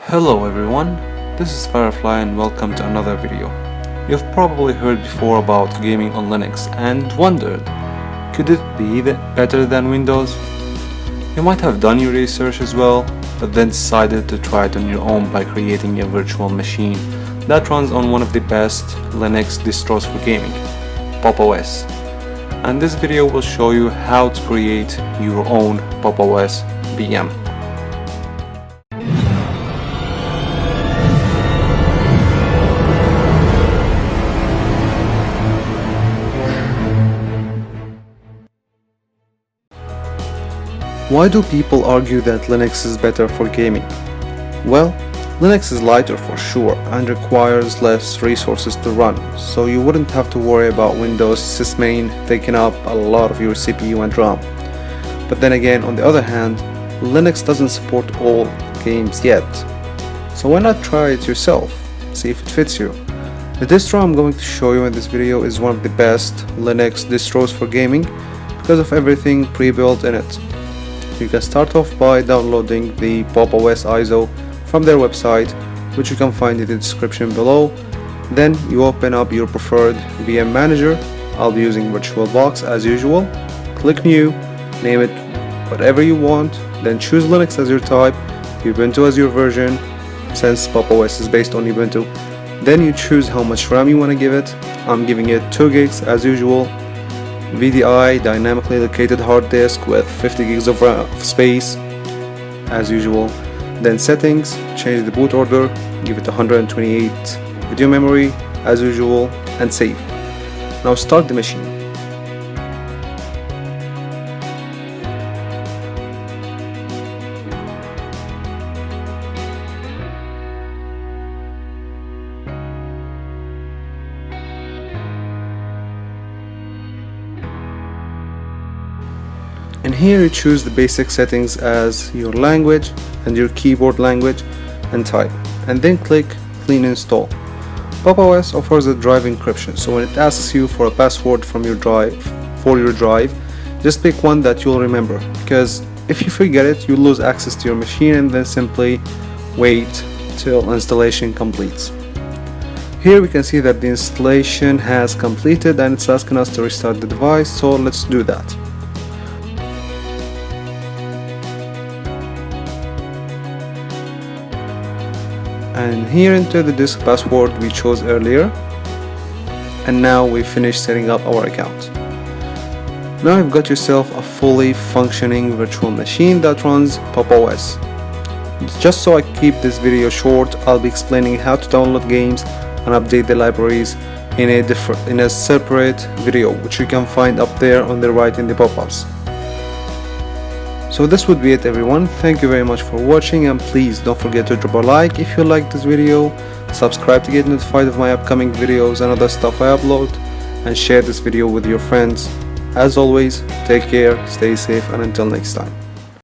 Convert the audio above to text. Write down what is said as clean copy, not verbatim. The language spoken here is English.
Hello everyone, this is Firefly and welcome to another video. You've probably heard before about gaming on Linux and wondered, could it be better than Windows? You might have done your research as well, but then decided to try it on your own by creating a virtual machine that runs on one of the best Linux distros for gaming, Pop! OS. And this video will show you how to create your own Pop! OS VM. Why do people argue that Linux is better for gaming? Well, Linux is lighter for sure and requires less resources to run, so you wouldn't have to worry about Windows sysmain taking up a lot of your CPU and RAM. But then again, on the other hand, Linux doesn't support all games yet. So why not try it yourself, see if it fits you. The distro I'm going to show you in this video is one of the best Linux distros for gaming because of everything pre-built in it. You can start off by downloading the Pop! OS ISO from their website, which you can find in the description below. Then you open up your preferred VM manager. I'll be using VirtualBox as usual. Click New, name it whatever you want, then choose Linux as your type, Ubuntu as your version, since Pop! OS is based on Ubuntu. Then you choose how much RAM you want to give it. I'm giving it 2 gigs as usual. VDI, dynamically located hard disk with 50 gigs of space as usual. Then settings, change the boot order, give it 128 video memory as usual, and save. Now start the machine. And here you choose the basic settings as your language and your keyboard language and type, and then click clean install. Pop! OS offers a drive encryption, so when it asks you for a password from your drive, just pick one that you'll remember, because if you forget it, you'll lose access to your machine and then simply wait till installation completes. Here we can see that the installation has completed and it's asking us to restart the device, so let's do that. And here enter the disk password we chose earlier, and now we finished setting up our account. Now you've got yourself a fully functioning virtual machine that runs Pop! OS. Just so I keep this video short, I'll be explaining how to download games and update the libraries in a separate video, which you can find up there on the right in the pop-ups. So this would be it everyone, thank you very much for watching, and please don't forget to drop a like if you liked this video, subscribe to get notified of my upcoming videos and other stuff I upload, and share this video with your friends. As always, take care, stay safe, and until next time.